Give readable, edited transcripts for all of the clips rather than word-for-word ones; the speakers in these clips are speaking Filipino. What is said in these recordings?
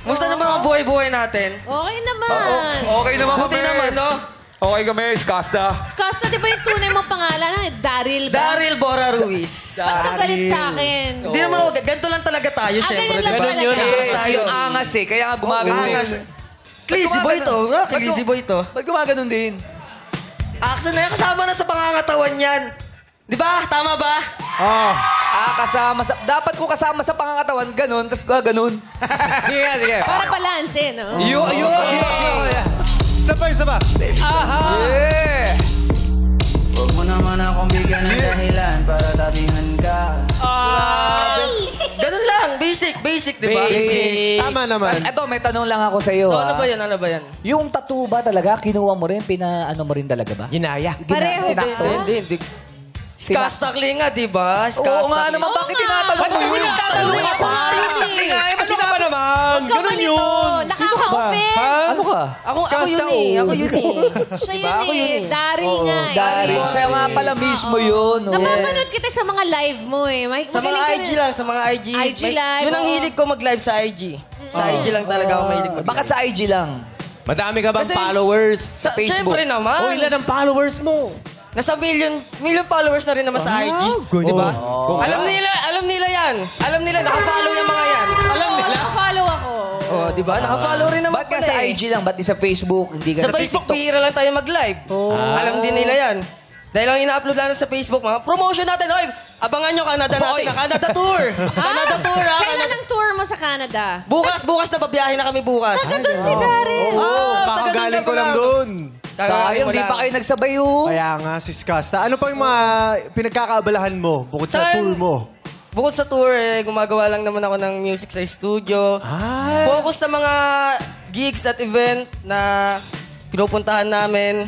Musta naman ang buhay-buhay natin? Okay naman. Okay naman kami. Buti naman, no? Okay kami, Skasta. Skasta, di ba yung tunay mong pangalan? Daryl ba? Daryl Bora Ruiz. Ba't ka galit sa akin? Hindi naman ako, ganito lang talaga tayo, syempre. ganyan lang diba? talaga. Ganun yun, eh. Tayo. Yung angas eh, kaya nga gumagano Angas. din. Clissy boy to. Clissy boy to. Ba't gumaganon din? Action na yan, kasama na sa pangangatawan yan. Di ba? Tama ba? Oh. Kasama sa... Dapat ko kasama sa pangangatawan, ganun, tapos gaganon. Sige, sige. Para balance, no? Yun. Isa pa, isa pa. Yeah! Huwag mo naman akong bigyan ng dahilan para tabihan ka. Ganun lang. Basic, di ba? Basic. Tama naman. Ito, may tanong lang ako sa iyo. So, ano ba yan? Ano ba yan? Yung tattoo ba talaga, kinuha mo rin, pina-ano mo rin talaga ba? Ginaya. Pareho ba? Sinakto? Hindi. Skastakli nga, di ba? Oo nga naman, bakit tinatanong mo yun? Tatanungin ako nga yun eh. Ano ka ba naman? Huwag ka malito. Nakaka-offend. Ano ka? Ako yun eh. Ako yun eh. Siya Diba? yun Ako yun eh. eh. Daryl nga eh. Daryl. Siya nga pala mismo yun. oh. Napapanood kita sa mga live mo eh. Sa mga IG lang, sa mga IG. IG live, Yun ang oo. hilig ko mag-live sa IG. Sa IG lang talaga ako mahilig mag-live. Bakit sa IG lang? Madami ka bang Kasi- followers sa Facebook? Siyempre naman. O ilan ang followers mo? Nasa million followers na rin naman sa IG. Di ba? Alam nila yan. Alam nila, nakafollow yung mga yan. Alam nila. Nakafollow ako. Oh, di ba? Nakafollow rin naman Ba't ka pala sa eh. IG lang? Ba't di sa Facebook? Hindi ka Sa Facebook, bihira lang tayo mag-live. Alam din nila yan. Dahil lang ina-upload lang sa Facebook, mga promotion natin. Oy, abangan nyo Canada natin. Oy. Canada Tour. Canada Tour, ha? Kailan ang tour mo sa Canada? Bukas na babiyahe na kami bukas. Taga doon si Daryl. Kakagaling ko lang doon. Sayang, di pa kayo nagsabay oh. Kaya nga, si Skasta. Ano pa yung mga pinagkakaabalahan mo bukod sa Saan? tour mo? Bukod sa tour, gumagawa lang naman ako ng music sa studio. Focus sa mga gigs at event na pinupuntahan namin.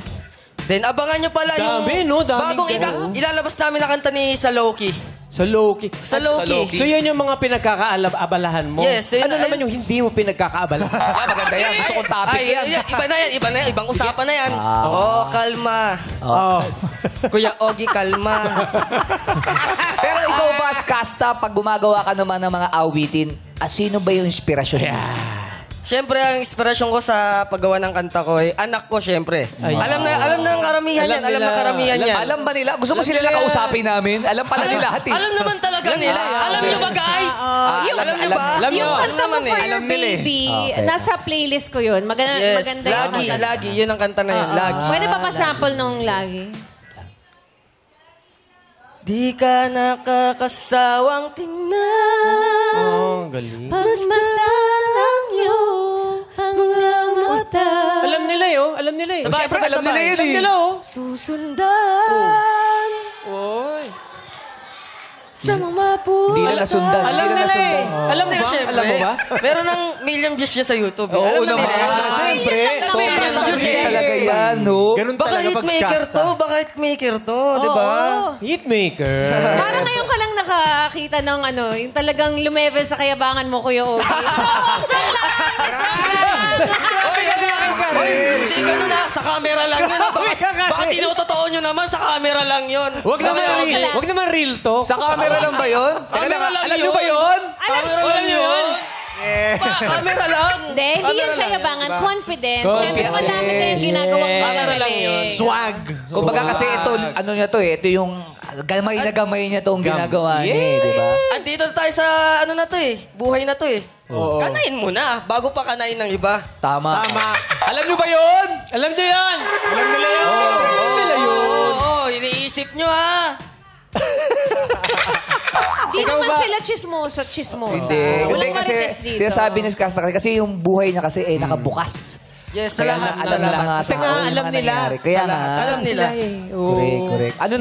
Then abangan nyo pala Dami, yung no? Daming bagong ganun. ilalabas namin na kanta ni sa Loki. Sa Loki. Sa Loki. So yan yung mga pinagkakaabalahan mo? Yes, yun Ano na- naman yung hindi mo pinagkakaabalahan? Maganda yan. Gusto kong topic yan. Iba na yan. Ibang usapan na yan. Kalma. Oh. Kuya Ogie, kalma. Pero ikaw ba, Skasta, pag gumagawa ka naman ng mga awitin, sino ba yung inspirasyon mo? Siyempre, ang inspirasyon ko sa paggawa ng kanta ko ay anak ko, siyempre. Alam na ng karamihan yan. Alam na karamihan yan. Alam ba nila? Gusto mo sila nakausapin namin? Alam pala nila lahat eh. Alam naman talaga nila. Alam nyo ba, guys? Alam nyo ba? Alam nyo. Yung kanta mo naman for eh. your Alam nila eh. baby, Okay. nasa playlist ko yun. Maganda Yes, yung kanta. lagi. Yun ang kanta na yun. Lagi. Pwede ba pa-sample nung lagi? Di ka nakakasawang tingnan. Oh, galing. Pagmasdan ang iyong mga mata. Alam nila yun. Alam nila eh. Sabay, Siyempre, alam nila yun Alam eh. nila oh. Susundan Oy. sa mga puso. Hindi na nasundan. Alam Hindi na nila eh. nasundan. Alam mo ba? Siyempre. Alam mo ba? Meron ng million views niya sa YouTube. Oo Alam na naman. nila. Siyempre. Sobrang Sobrang views views eh. talaga yan, no? Ganun Baka talaga pag hitmaker Skasta. to. Baka hitmaker to. Di ba? Oo. Hitmaker. Parang ngayon ka lang nakakita ng ano, yung talagang lumevel sa kayabangan mo, Kuya Ogie. Joke lang! Hindi ganun na. Sa camera lang yun. Baka tinutotoo nyo naman. Sa camera lang yun. Wag naman real to. Sa camera lang ba yun? Camera lang Alam yun. nyo ba yun? Camera lang yun. Camera lang. Hindi, hindi yun kayabangan. Confident. Siyempre, madami kayong ginagawang Camera lang yun. Swag. Kumbaga kasi ito, ano niya to eh, ito yung gamay na gamay niya tong ginagawa niya eh, di ba? Andito tayo sa ano na to eh. Buhay na to eh. Kanain mo na. Bago pa kanain ng iba. Tama. Tama. Alam nyo ba yun? Alam niyo yan. Alam nila yan. Oo, iniisip nyo ha. Di naman sila chismoso. Hindi. Walang kasi marites dito. sinasabi ni Skasta kasi yung buhay niya kasi nakabukas. Yes, sa Kaya lahat. alam ng mga Kasi tao nga, yung alam mga nila. nangyayari. Kaya Sa lahat. nga. Alam nila. Correct. Ano